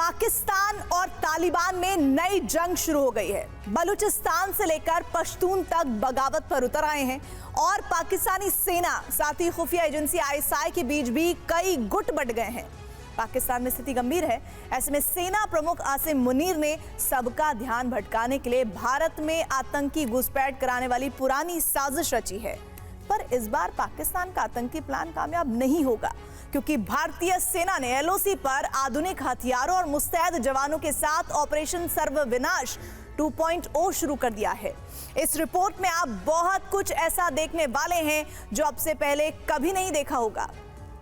पाकिस्तान और तालिबान में नई जंग शुरू हो गई है। बलूचिस्तान से लेकर पश्तून तक बगावत पर उतर आए हैं और पाकिस्तानी सेना साथ ही खुफिया एजेंसी आईएसआई के बीच भी कई गुट बट गए हैं। पाकिस्तान में स्थिति गंभीर है। ऐसे में सेना प्रमुख आसिम मुनीर ने सबका ध्यान भटकाने के लिए भारत में आतंकी घुसपैठ कराने वाली पुरानी साजिश रची है। पर इस बार पाकिस्तान का आतंकी प्लान कामयाब नहीं होगा, क्योंकि भारतीय सेना ने एलओसी पर आधुनिक हथियारों और मुस्तैद जवानों के साथ ऑपरेशन सर्वविनाश 2.0 शुरू कर दिया है। इस रिपोर्ट में आप बहुत कुछ ऐसा देखने वाले हैं जो अब से पहले कभी नहीं देखा होगा।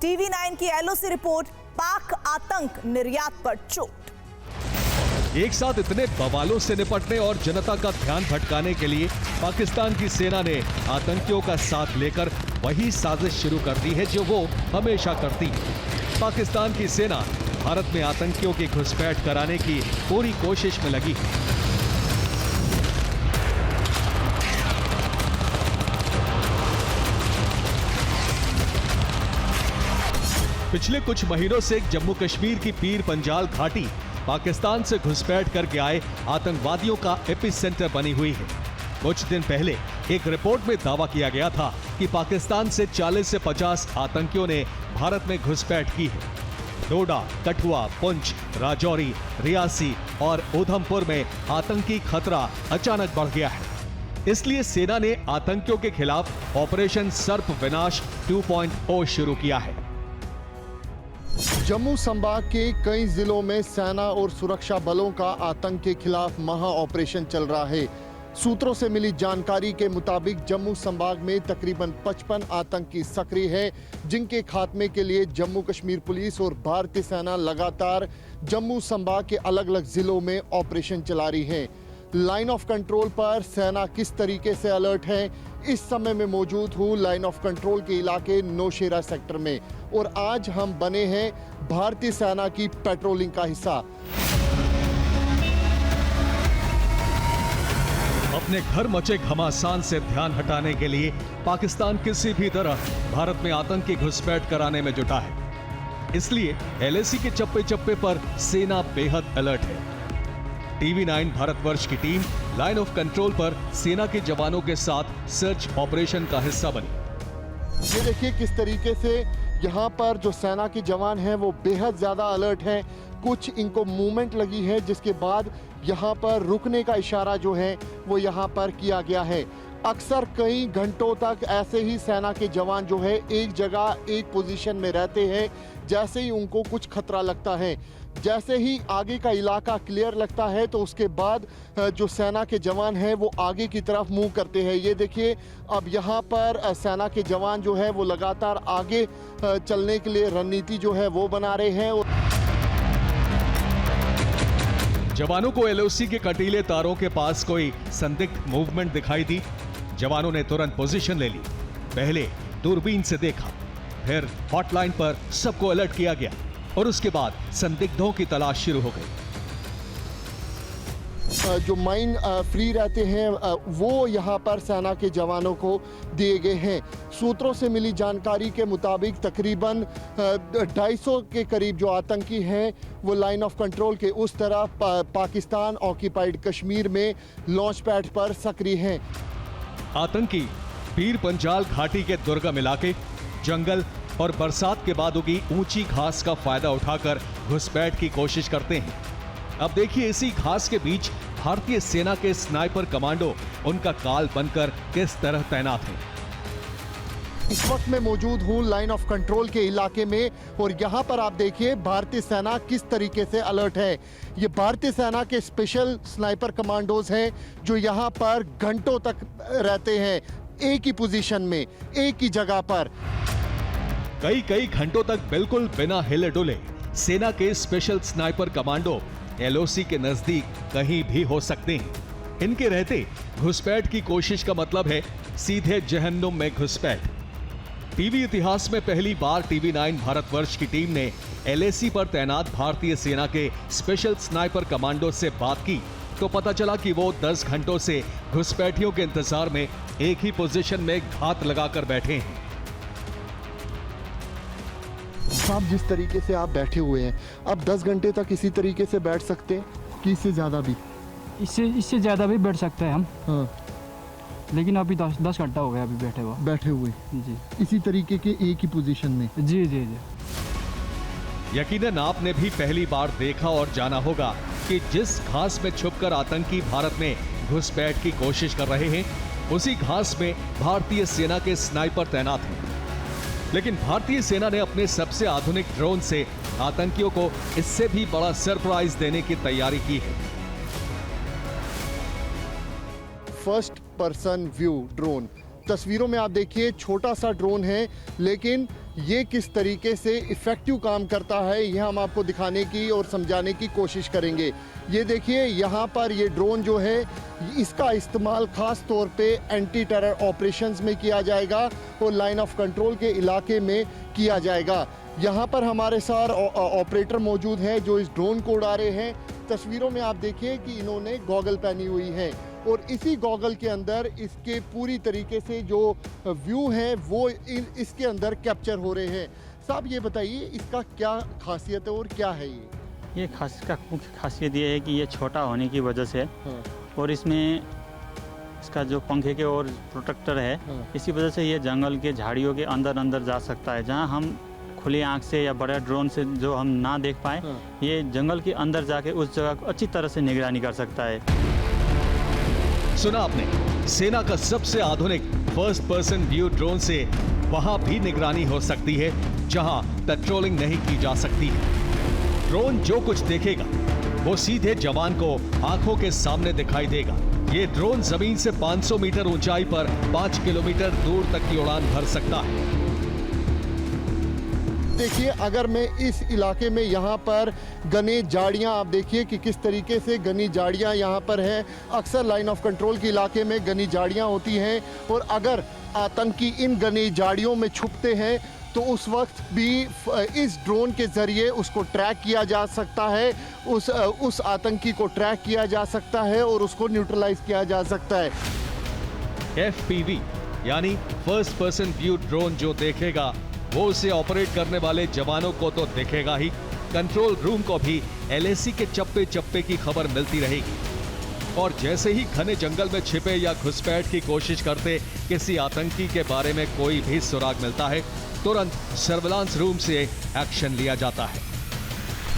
टीवी 9 की एलओसी रिपोर्ट, पाक आतंक निर्यात पर चोट। एक साथ इतने बवालों से निपटने और जनता का ध्यान भटकाने के लिए पाकिस्तान की सेना ने आतंकियों का साथ लेकर वही साजिश शुरू कर दी है जो वो हमेशा करती है। पाकिस्तान की सेना भारत में आतंकियों की घुसपैठ कराने की पूरी कोशिश में लगी है। पिछले कुछ महीनों से जम्मू कश्मीर की पीर पंजाल घाटी पाकिस्तान से घुसपैठ करके आए आतंकवादियों का एपिसेंटर बनी हुई है। कुछ दिन पहले एक रिपोर्ट में दावा किया गया था कि पाकिस्तान से 40 से 50 आतंकियों ने भारत में घुसपैठ की है। डोडा, कठुआ, पुंछ, राजौरी, रियासी और उधमपुर में आतंकी खतरा अचानक बढ़ गया है। इसलिए सेना ने आतंकियों के खिलाफ ऑपरेशन सर्वविनाश 2.0 शुरू किया है। जम्मू संभाग के कई जिलों में सेना और सुरक्षा बलों का आतंक के खिलाफ महा ऑपरेशन चल रहा है। सूत्रों से मिली जानकारी के मुताबिक जम्मू संभाग में तकरीबन 55 आतंकी सक्रिय हैं, जिनके खात्मे के लिए जम्मू कश्मीर पुलिस और भारतीय सेना लगातार जम्मू संभाग के अलग अलग जिलों में ऑपरेशन चला रही है। लाइन ऑफ कंट्रोल पर सेना किस तरीके से अलर्ट है, इस समय में मौजूद हूँ लाइन ऑफ कंट्रोल के इलाके नौशेरा सेक्टर में, और आज हम बने हैं भारतीय सेना की पेट्रोलिंग का हिस्सा। अपने घर मचे घमासान से ध्यान हटाने के लिए पाकिस्तान किसी भी तरह भारत में आतंकी घुसपैठ कराने में जुटा है। इसलिए एलएसी के चप्पे चप्पे पर सेना बेहद अलर्ट है। टीवी 9 भारतवर्ष की टीम लाइन ऑफ कंट्रोल पर सेना के जवानों के साथ सर्च ऑपरेशन का हिस्सा बनी। ये देखिए किस तरीके से यहाँ पर जो सेना के जवान हैं वो बेहद ज़्यादा अलर्ट हैं। कुछ इनको मूवमेंट लगी है, जिसके बाद यहाँ पर रुकने का इशारा जो है वो यहाँ पर किया गया है। अक्सर कई घंटों तक ऐसे ही सेना के जवान जो है एक जगह एक पोजीशन में रहते हैं। जैसे ही उनको कुछ खतरा लगता है, जैसे ही आगे का इलाका क्लियर लगता है, तो उसके बाद जो सेना के जवान हैं वो आगे की तरफ मूव करते हैं। ये देखिए अब यहाँ पर सेना के जवान जो है वो लगातार आगे चलने के लिए रणनीति जो है वो बना रहे हैं। जवानों को एलओसी के कटीले तारों के पास कोई संदिग्ध मूवमेंट दिखाई दी। जवानों ने तुरंत पोजीशन ले ली। पहले दूरबीन से देखा, फिर हॉटलाइन पर सबको अलर्ट किया गया और उसके बाद संदिग्धों की तलाश शुरू हो गई। जो माइन फ्री रहते हैं वो यहाँ पर सेना के जवानों को दिए गए हैं। सूत्रों से मिली जानकारी के मुताबिक तकरीबन 250 के करीब जो आतंकी हैं वो लाइन ऑफ कंट्रोल के उस तरफ पाकिस्तान ऑक्यूपाइड कश्मीर में लॉन्च पैड पर सक्रिय हैं। आतंकी पीर पंजाल घाटी के दुर्गम इलाके, जंगल और बरसात के बाद उगी ऊंची घास का फायदा उठाकर घुसपैठ की कोशिश करते हैं। अब देखिए इसी घास के बीच भारतीय सेना के स्नाइपर कमांडो उनका काल बनकर किस तरह तैनात हैं। इस वक्त मैं मौजूद हूँ लाइन ऑफ कंट्रोल के इलाके में, और यहाँ पर आप देखिए भारतीय सेना किस तरीके से अलर्ट है। ये भारतीय सेना के स्पेशल स्नाइपर कमांडोज हैं जो यहाँ पर घंटों तक रहते हैं एक ही पोजीशन में, एक ही जगह पर। कई घंटों तक बिल्कुल बिना हिले डुले सेना के स्पेशल स्नाइपर कमांडो एलओसी के नजदीक कहीं भी हो सकते हैं। इनके रहते घुसपैठ की कोशिश का मतलब है सीधे जहन्नुम में घुसपैठ। टीवी इतिहास में पहली बार टीवी 9 भारतवर्ष की टीम ने एलएसी पर तैनात भारतीय सेना के स्पेशल स्नाइपर कमांडो से बात की तो पता चला कि वो 10 घंटों से घुसपैठियों के इंतजार में एक ही पोजीशन में घात लगाकर बैठे हैं। साहब, जिस तरीके से आप बैठे हुए हैं, अब 10 घंटे तक इसी तरीके से बैठ सकते हैं कि इससे ज़्यादा भी? इससे ज़्यादा भी बैठ सकते हैं हम। हाँ, लेकिन अभी 10 घंटा हो गया अभी बैठे हुए। जी इसी तरीके के एक ही पोजीशन में। जी जी जी। यकीनन आपने भी पहली बार देखा और जाना होगा कि जिस घास में छुपकर आतंकी भारत में घुसपैठ की कोशिश कर रहे हैं, उसी घास में भारतीय सेना के स्नाइपर तैनात हैं। लेकिन भारतीय सेना ने अपने सबसे आधुनिक ड्रोन से आतंकियों को इससे भी बड़ा सरप्राइज देने की तैयारी की है। फर्स्ट पर्सन व्यू ड्रोन, तस्वीरों में आप देखिए छोटा सा ड्रोन है, लेकिन ये किस तरीके से इफेक्टिव काम करता है यह हम आपको दिखाने की और समझाने की कोशिश करेंगे। ये देखिए यहाँ पर ये ड्रोन जो है, इसका इस्तेमाल खास तौर पे एंटी टेरर ऑपरेशंस में किया जाएगा और लाइन ऑफ कंट्रोल के इलाके में किया जाएगा। यहाँ पर हमारे साथ ऑपरेटर मौजूद हैं जो इस ड्रोन को उड़ा रहे हैं। तस्वीरों में आप देखिए कि इन्होंने गॉगल पहनी हुई है और इसी गॉगल के अंदर इसके पूरी तरीके से जो व्यू है वो इसके अंदर कैप्चर हो रहे हैं। साहब, ये बताइए इसका क्या खासियत है और क्या है ये? इसका मुख्य खासियत ये है कि ये छोटा होने की वजह से और इसमें इसका जो पंखे के और प्रोटेक्टर है, इसी वजह से ये जंगल के झाड़ियों के अंदर जा सकता है। जहाँ हम खुली आंख से या बड़े ड्रोन से जो हम ना देख पाए, ये जंगल के अंदर जाके उस जगह को अच्छी तरह से निगरानी कर सकता है। सुना आपने, सेना का सबसे आधुनिक फर्स्ट पर्सन व्यू ड्रोन से वहां भी निगरानी हो सकती है जहां पेट्रोलिंग नहीं की जा सकती है। ड्रोन जो कुछ देखेगा वो सीधे जवान को आंखों के सामने दिखाई देगा। ये ड्रोन जमीन से 500 मीटर ऊंचाई पर 5 किलोमीटर दूर तक की उड़ान भर सकता है। देखिए, अगर मैं इस इलाके में यहाँ पर घनी झाड़ियाँ, आप देखिए कि किस तरीके से घनी झाड़ियाँ यहाँ पर हैं। अक्सर लाइन ऑफ कंट्रोल के इलाके में घनी झाड़ियाँ होती हैं और अगर आतंकी इन घनी झाड़ियों में छुपते हैं तो उस वक्त भी इस ड्रोन के ज़रिए उसको ट्रैक किया जा सकता है, उस आतंकी को ट्रैक किया जा सकता है और उसको न्यूट्रलाइज किया जा सकता है। FPV यानी फर्स्ट पर्सन व्यू ड्रोन जो देखेगा वो उसे ऑपरेट करने वाले जवानों को तो दिखेगा ही, कंट्रोल रूम को भी LAC के चप्पे चप्पे की खबर मिलती रहेगी। और जैसे ही घने जंगल में छिपे या घुसपैठ की कोशिश करते किसी आतंकी के बारे में कोई भी सुराग मिलता है, तुरंत सर्विलांस रूम से एक्शन लिया जाता है।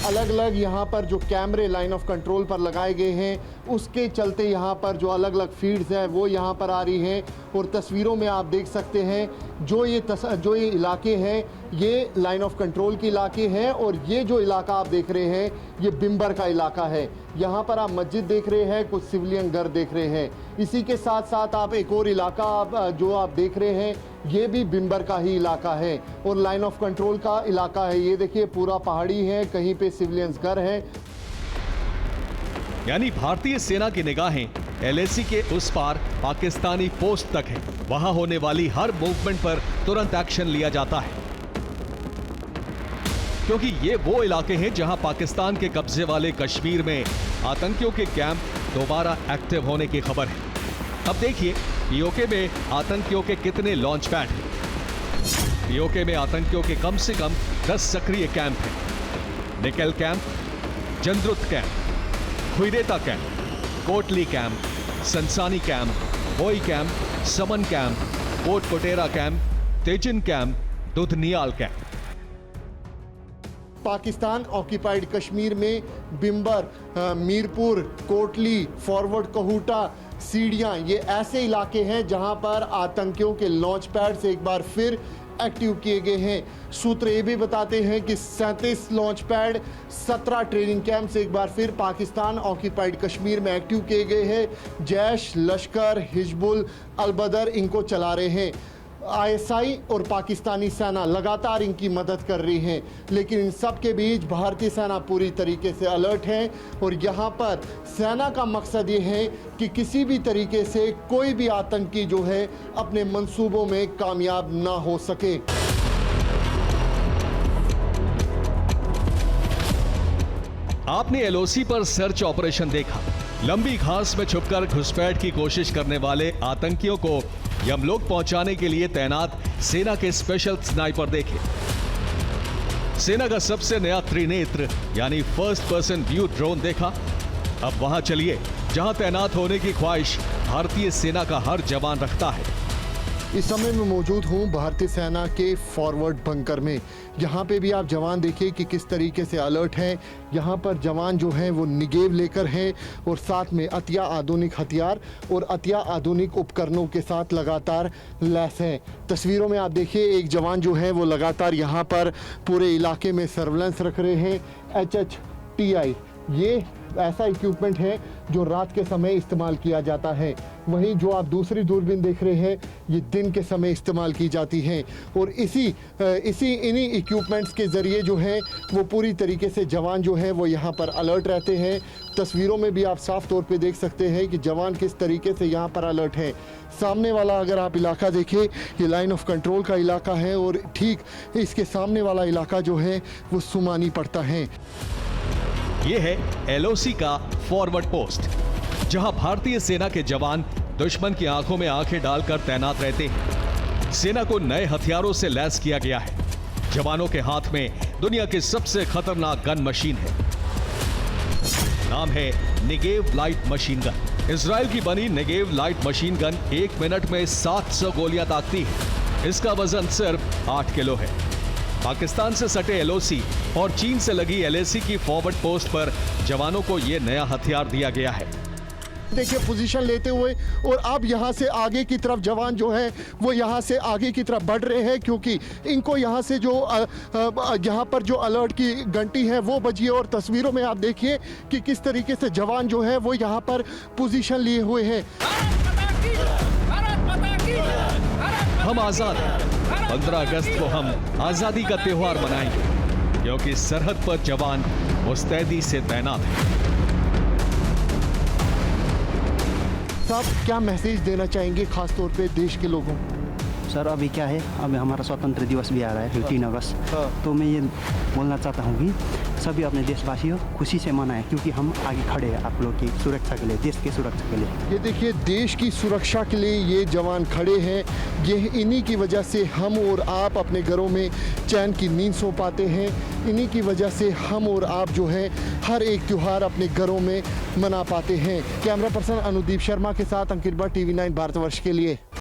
अलग अलग यहाँ पर जो कैमरे लाइन ऑफ कंट्रोल पर लगाए गए हैं, उसके चलते यहाँ पर जो अलग अलग फीड्स हैं वो यहाँ पर आ रही हैं और तस्वीरों में आप देख सकते हैं जो ये इलाके हैं ये लाइन ऑफ कंट्रोल के इलाके हैं और ये जो इलाका आप देख रहे हैं ये बिम्बर का इलाका है। यहाँ पर आप मस्जिद देख रहे हैं, कुछ सिविलियन घर देख रहे हैं। इसी के साथ साथ आप एक और इलाका जो आप देख रहे हैं ये भी बिम्बर का ही इलाका है और लाइन ऑफ कंट्रोल का इलाका है। ये देखिए पूरा पहाड़ी है, कहीं पे सिविलियंस घर है। यानी भारतीय सेना की निगाहें LAC के उस पार पाकिस्तानी पोस्ट तक है। वहां होने वाली हर मूवमेंट पर तुरंत एक्शन लिया जाता है, क्योंकि ये वो इलाके हैं जहां पाकिस्तान के कब्जे वाले कश्मीर में आतंकियों के कैंप दोबारा एक्टिव होने की खबर है। अब देखिए POK में आतंकियों के कितने लॉन्च पैड हैं। POK में आतंकियों के कम से कम 10 सक्रिय कैंप हैं। Nikial camp, Jandrot camp, Khuiratta camp, Kotli camp, Sansani camp, Boi camp, Saman camp, Kot Kotera camp, Tejian camp, Dudhnial camp. Pakistan occupied Kashmir में बिम्बर, मीरपुर, कोटली, फॉरवर्ड कहूटा, सीढ़ियाँ, ये ऐसे इलाके हैं जहां पर आतंकियों के लॉन्च पैड से एक बार फिर एक्टिव किए गए हैं। सूत्र ये भी बताते हैं कि 37 लॉन्च पैड, 17 ट्रेनिंग कैंप से एक बार फिर पाकिस्तान ऑक्यूपाइड कश्मीर में एक्टिव किए गए हैं। जैश, लश्कर, हिजबुल, अलबदर इनको चला रहे हैं। ISI और पाकिस्तानी सेना लगातार इनकी मदद कर रही हैं, लेकिन इन सब के बीच भारतीय सेना पूरी तरीके से अलर्ट है और यहाँ पर सेना का मकसद ये है कि किसी भी तरीके से कोई भी आतंकी जो है अपने मंसूबों में कामयाब ना हो सके। आपने LOC पर सर्च ऑपरेशन देखा। लंबी घास में छुपकर घुसपैठ की कोशिश करने वाले आतंकियों को यमलोक पहुंचाने के लिए तैनात सेना के स्पेशल स्नाइपर देखे। सेना का सबसे नया त्रिनेत्र यानी फर्स्ट पर्सन व्यू ड्रोन देखा। अब वहां चलिए जहां तैनात होने की ख्वाहिश भारतीय सेना का हर जवान रखता है। इस समय मैं मौजूद हूं भारतीय सेना के फॉरवर्ड बंकर में। यहाँ पे भी आप जवान देखिए कि किस तरीके से अलर्ट हैं। यहाँ पर जवान जो हैं वो निगेव लेकर हैं और साथ में अतिया आधुनिक हथियार और अतिया आधुनिक उपकरणों के साथ लगातार लैस हैं। तस्वीरों में आप देखिए एक जवान जो है वो लगातार यहाँ पर पूरे इलाके में सर्वेलेंस रख रहे हैं। HHTI ये ऐसा इक्विपमेंट है जो रात के समय इस्तेमाल किया जाता है। वहीं जो आप दूसरी दूरबीन देख रहे हैं ये दिन के समय इस्तेमाल की जाती हैं और इन्हीं इक्विपमेंट्स के ज़रिए जो है वो पूरी तरीके से जवान जो है वो यहाँ पर अलर्ट रहते हैं। तस्वीरों में भी आप साफ तौर पे देख सकते हैं कि जवान किस तरीके से यहाँ पर अलर्ट हैं। सामने वाला अगर आप इलाका देखें ये लाइन ऑफ कंट्रोल का इलाका है और ठीक इसके सामने वाला इलाका जो है वो सुमानी पड़ता है। ये है LOC का फॉरवर्ड पोस्ट, जहां भारतीय सेना के जवान दुश्मन की आंखों में आंखें डालकर तैनात रहते हैं। सेना को नए हथियारों से लैस किया गया है। जवानों के हाथ में दुनिया की सबसे खतरनाक गन मशीन है। नाम है Negev light machine gun. Israel की बनी Negev light machine gun 1 minute में 700 गोलियां दागती है। इसका वजन सिर्फ 8 किलो है। पाकिस्तान से सटे LOC और चीन से लगी LAC की फॉरवर्ड पोस्ट पर जवानों को यह नया हथियार दिया गया है। देखिए पोजीशन लेते हुए और अब यहाँ से आगे की तरफ जवान जो है वो यहाँ से आगे की तरफ बढ़ रहे हैं क्योंकि इनको यहाँ से जो यहाँ पर जो अलर्ट की घंटी है वो बजी है। और तस्वीरों में आप देखिए कि किस तरीके से जवान जो है वो यहाँ पर पोजीशन लिए हुए हैं। हम आजाद हैं। 15 अगस्त को हम आजादी का त्योहार मनाएंगे क्योंकि सरहद पर जवान मुस्तैदी से तैनात हैं। साहब क्या मैसेज देना चाहेंगे खास तौर पे देश के लोगों? सर अभी क्या है, अभी हमारा स्वतंत्र दिवस भी आ रहा है 15 अगस्त। तो मैं ये बोलना चाहता हूँ कि सभी अपने देशवासियों खुशी से मनाएं क्योंकि हम आगे खड़े हैं आप लोग की सुरक्षा के लिए, देश की सुरक्षा के लिए। ये देखिए देश की सुरक्षा के लिए ये जवान खड़े हैं। ये इन्हीं की वजह से हम और आप अपने घरों में चैन की नींद सो पाते हैं। इन्हीं की वजह से हम और आप जो है हर एक त्यौहार अपने घरों में मना पाते हैं। कैमरा पर्सन अनुदीप शर्मा के साथ अंकित भट्ट, TV9 भारतवर्ष के लिए।